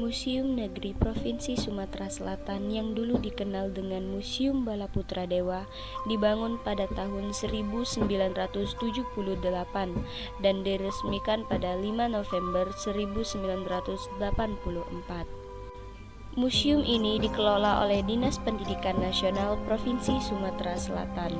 Museum Negeri Provinsi Sumatera Selatan yang dulu dikenal dengan Museum Bala Putra Dewa dibangun pada tahun 1978 dan diresmikan pada 5 November 1984. Museum ini dikelola oleh Dinas Pendidikan Nasional Provinsi Sumatera Selatan.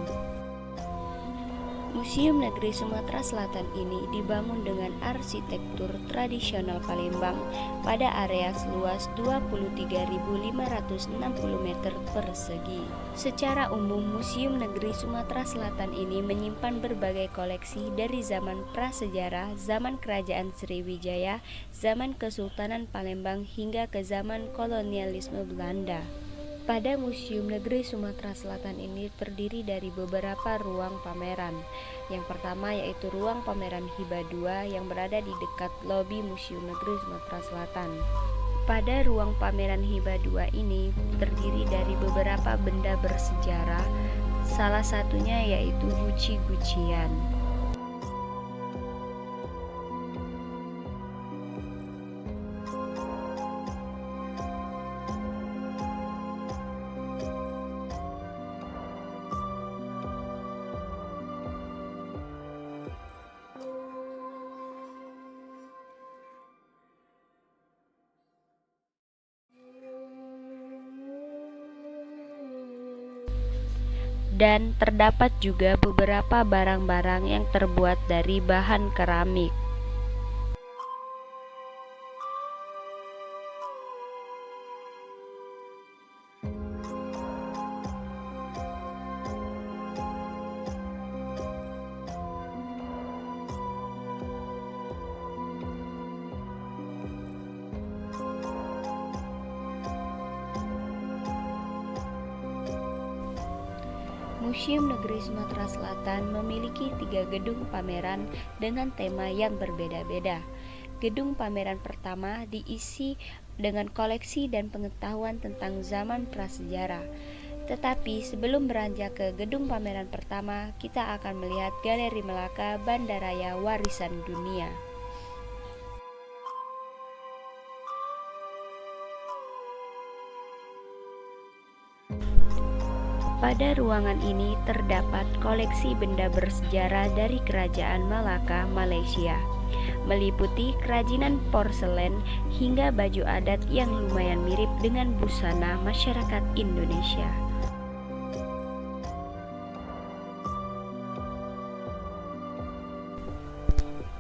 Museum Negeri Sumatera Selatan ini dibangun dengan arsitektur tradisional Palembang pada area seluas 23.560 meter persegi. Secara umum, Museum Negeri Sumatera Selatan ini menyimpan berbagai koleksi dari zaman prasejarah, zaman Kerajaan Sriwijaya, zaman Kesultanan Palembang hingga ke zaman kolonialisme Belanda. Pada Museum Negeri Sumatera Selatan ini terdiri dari beberapa ruang pameran. Yang pertama yaitu ruang pameran Hibah 2 yang berada di dekat lobi Museum Negeri Sumatera Selatan. Pada ruang pameran Hibah 2 ini terdiri dari beberapa benda bersejarah, salah satunya yaitu guci-gucian. Dan terdapat juga beberapa barang-barang yang terbuat dari bahan keramik. Museum Negeri Sumatera Selatan memiliki 3 gedung pameran dengan tema yang berbeda-beda. Gedung pameran pertama diisi dengan koleksi dan pengetahuan tentang zaman prasejarah. Tetapi sebelum beranjak ke gedung pameran pertama, kita akan melihat Galeri Melaka Bandaraya Warisan Dunia. Pada ruangan ini terdapat koleksi benda bersejarah dari Kerajaan Malaka, Malaysia, meliputi kerajinan porselen hingga baju adat yang lumayan mirip dengan busana masyarakat Indonesia.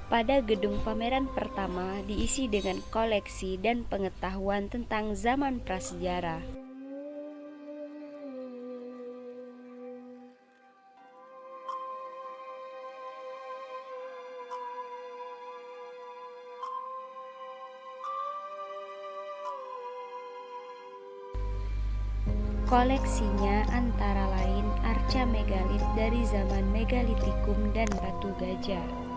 Pada gedung pameran pertama diisi dengan koleksi dan pengetahuan tentang zaman prasejarah. Koleksinya antara lain arca megalit dari zaman Megalitikum dan batu gajah.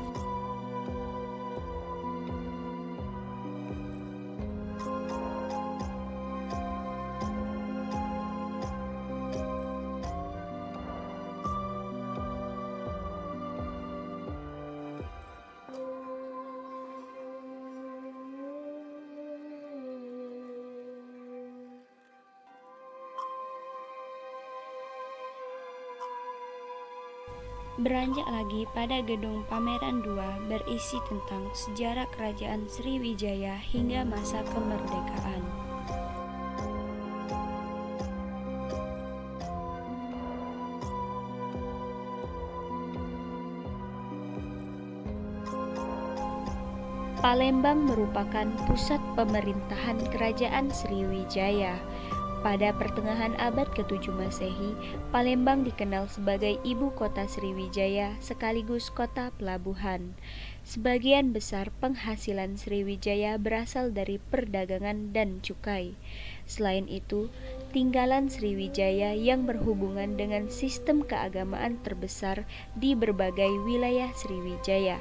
Beranjak lagi pada gedung pameran 2 berisi tentang sejarah Kerajaan Sriwijaya hingga masa kemerdekaan. Palembang merupakan pusat pemerintahan Kerajaan Sriwijaya. Pada pertengahan abad ke-7 Masehi, Palembang dikenal sebagai ibu kota Sriwijaya sekaligus kota pelabuhan. Sebagian besar penghasilan Sriwijaya berasal dari perdagangan dan cukai. Selain itu, tinggalan Sriwijaya yang berhubungan dengan sistem keagamaan terbesar di berbagai wilayah Sriwijaya.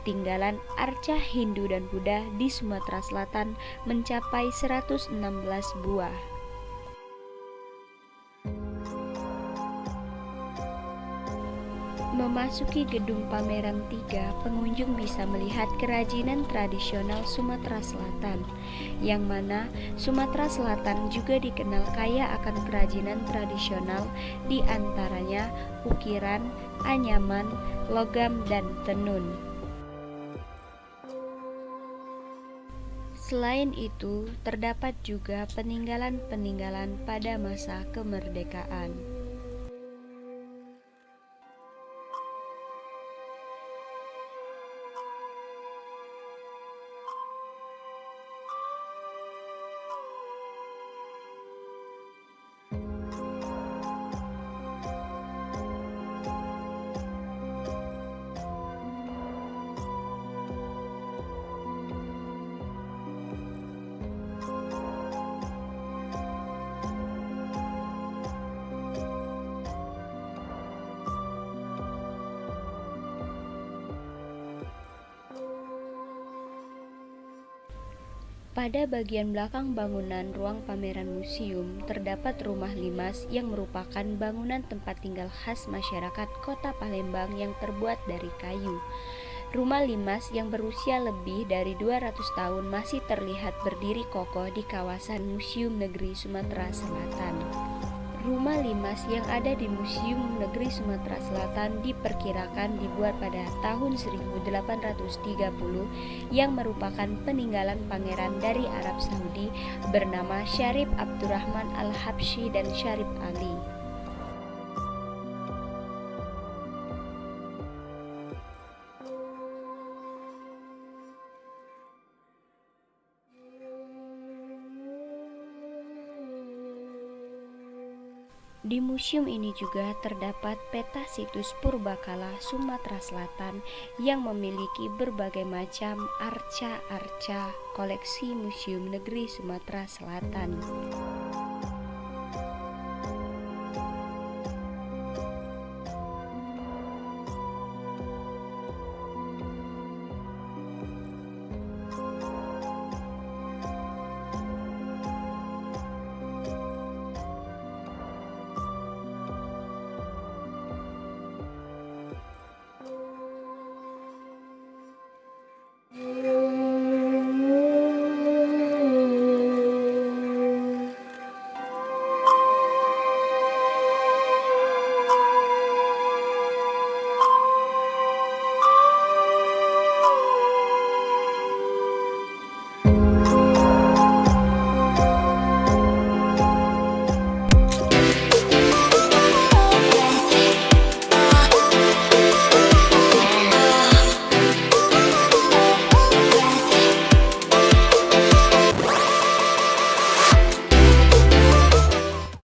Tinggalan arca Hindu dan Buddha di Sumatera Selatan mencapai 116 buah. Memasuki gedung pameran 3, pengunjung bisa melihat kerajinan tradisional Sumatera Selatan, yang mana Sumatera Selatan juga dikenal kaya akan kerajinan tradisional, di antaranya ukiran, anyaman, logam, dan tenun. Selain itu, terdapat juga peninggalan-peninggalan pada masa kemerdekaan. Pada bagian belakang bangunan ruang pameran museum terdapat rumah limas yang merupakan bangunan tempat tinggal khas masyarakat Kota Palembang yang terbuat dari kayu. Rumah limas yang berusia lebih dari 200 tahun masih terlihat berdiri kokoh di kawasan Museum Negeri Sumatera Selatan. Rumah limas yang ada di Museum Negeri Sumatera Selatan diperkirakan dibuat pada tahun 1830 yang merupakan peninggalan pangeran dari Arab Saudi bernama Syarif Abdurrahman Al-Habsyi dan Syarif Ali. Di museum ini juga terdapat peta situs purbakala Sumatera Selatan yang memiliki berbagai macam arca-arca koleksi Museum Negeri Sumatera Selatan.